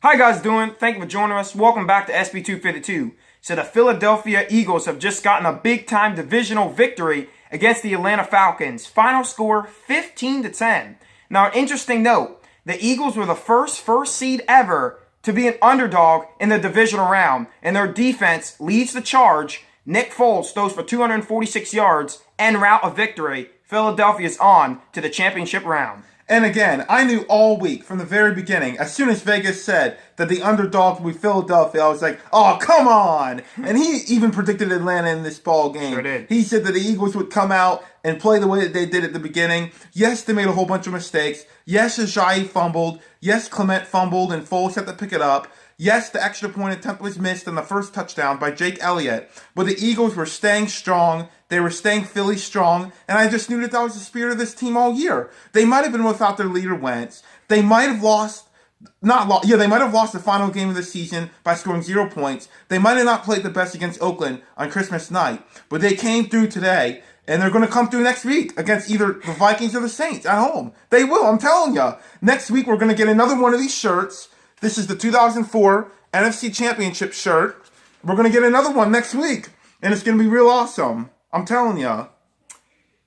How you guys doing? Thank you for joining us. Welcome back to SB252. So the Philadelphia Eagles have just gotten a big-time divisional victory against the Atlanta Falcons. Final score 15-10. Now, an interesting note, the Eagles were the first seed ever to be an underdog in the divisional round, and their defense leads the charge. Nick Foles throws for 246 yards en route of victory. Philadelphia is on to the championship round. And again, I knew all week from the very beginning, as soon as Vegas said that the underdog would be Philadelphia, I was like, oh, come on. And he even predicted Atlanta in this ball game. Sure did. He said that the Eagles would come out and play the way that they did at the beginning. Yes, they made a whole bunch of mistakes. Yes, Ajayi fumbled. Yes, Clement fumbled and Foles had to pick it up. Yes, the extra point attempt was missed on the first touchdown by Jake Elliott. But the Eagles were staying strong. They were staying Philly strong. And I just knew that was the spirit of this team all year. They might have been without their leader, Wentz. They might have they might have lost the final game of the season by scoring 0 points. They might have not played the best against Oakland on Christmas night. But they came through today. And they're going to come through next week against either the Vikings or the Saints at home. They will, I'm telling you. Next week, we're going to get another one of these shirts. This is the 2004 NFC Championship shirt. We're going to get another one next week. And it's going to be real awesome. I'm telling you.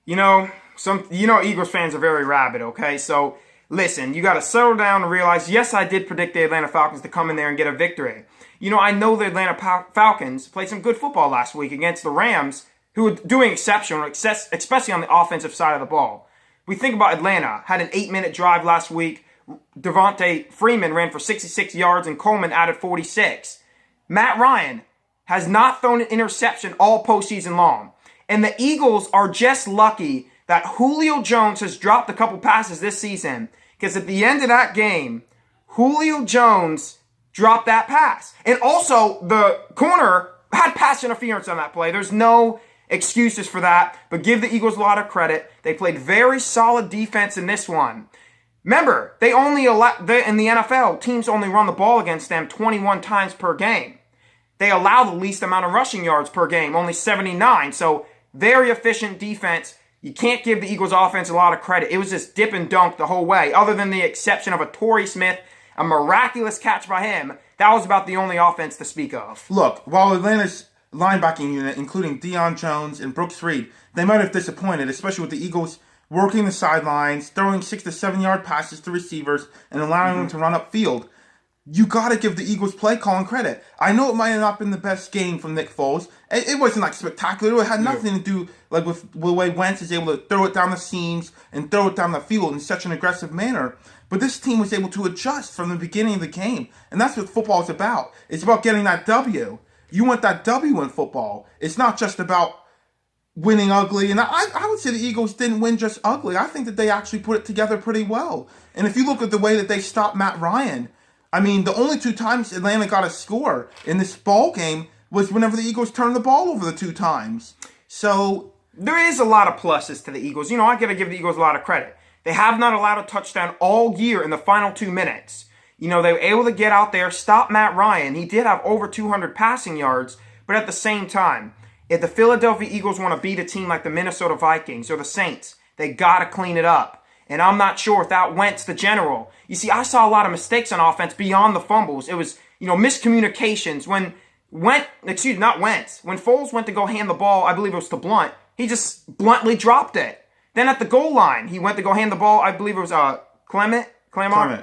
You know, Eagles fans are very rabid, okay? So, listen, you got to settle down and realize, yes, I did predict the Atlanta Falcons to come in there and get a victory. You know, I know the Atlanta Falcons played some good football last week against the Rams, who were doing exceptional, especially on the offensive side of the ball. We think about Atlanta, had an 8-minute drive last week. Devontae Freeman ran for 66 yards and Coleman added 46. Matt Ryan has not thrown an interception all postseason long. And the Eagles are just lucky that Julio Jones has dropped a couple passes this season, because at the end of that game, Julio Jones dropped that pass. And also, the corner had pass interference on that play. There's no excuses for that, but give the Eagles a lot of credit. They played very solid defense in this one. Remember, in the NFL, teams only run the ball against them 21 times per game. They allow the least amount of rushing yards per game, only 79. So, very efficient defense. You can't give the Eagles offense a lot of credit. It was just dip and dunk the whole way, other than the exception of a Torrey Smith, a miraculous catch by him. That was about the only offense to speak of. Look, while Atlanta's linebacking unit, including Deion Jones and Brooks Reed, they might have disappointed, especially with the Eagles working the sidelines, throwing 6 to 7 yard passes to receivers, and allowing them to run upfield. You got to give the Eagles play calling credit. I know it might have not been the best game from Nick Foles. It wasn't like spectacular. It had nothing to do like with the way Wentz is able to throw it down the seams and throw it down the field in such an aggressive manner. But this team was able to adjust from the beginning of the game. And that's what football is about. It's about getting that W. You want that W in football. It's not just about winning ugly. And I would say the Eagles didn't win just ugly. I think that they actually put it together pretty well. And if you look at the way that they stopped Matt Ryan, I mean, the only 2 times Atlanta got a score in this ball game was whenever the Eagles turned the ball over the 2 times. So there is a lot of pluses to the Eagles. You know, I got to give the Eagles a lot of credit. They have not allowed a touchdown all year in the final 2 minutes. You know, they were able to get out there, stop Matt Ryan. He did have over 200 passing yards, but at the same time, if the Philadelphia Eagles want to beat a team like the Minnesota Vikings or the Saints, they got to clean it up. And I'm not sure without Wentz, the general. You see, I saw a lot of mistakes on offense beyond the fumbles. It was, miscommunications. When Foles went to go hand the ball, I believe it was to Blunt, he just bluntly dropped it. Then at the goal line, he went to go hand the ball, I believe it was Clement,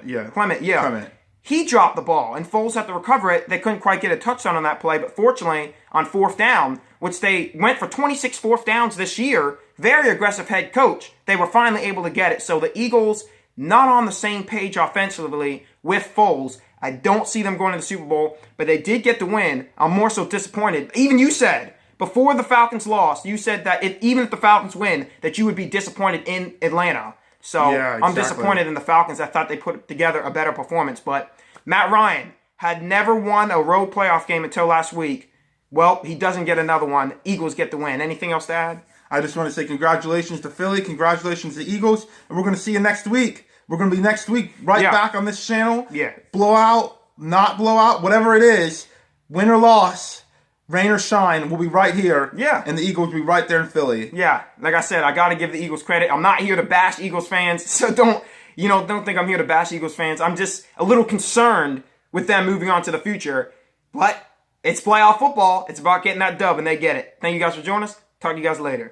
yeah. He dropped the ball, and Foles had to recover it. They couldn't quite get a touchdown on that play, but fortunately, on 4th down, which they went for 26 4th downs this year, very aggressive head coach, they were finally able to get it. So the Eagles, not on the same page offensively with Foles. I don't see them going to the Super Bowl, but they did get the win. I'm more so disappointed. Even you said, before the Falcons lost, you said that even if the Falcons win, that you would be disappointed in Atlanta. So yeah, exactly. I'm disappointed in the Falcons. I thought they put together a better performance. But Matt Ryan had never won a road playoff game until last week. Well, he doesn't get another one. Eagles get the win. Anything else to add? I just want to say congratulations to Philly. Congratulations to Eagles. And we're going to see you next week. We're going to be next week back on this channel. Yeah. Blowout, not blowout, whatever it is, win or loss, rain or shine, we'll be right here. Yeah. And the Eagles will be right there in Philly. Yeah. Like I said, I got to give the Eagles credit. I'm not here to bash Eagles fans, so don't think I'm here to bash Eagles fans. I'm just a little concerned with them moving on to the future. But it's playoff football. It's about getting that dub, and they get it. Thank you guys for joining us. Talk to you guys later.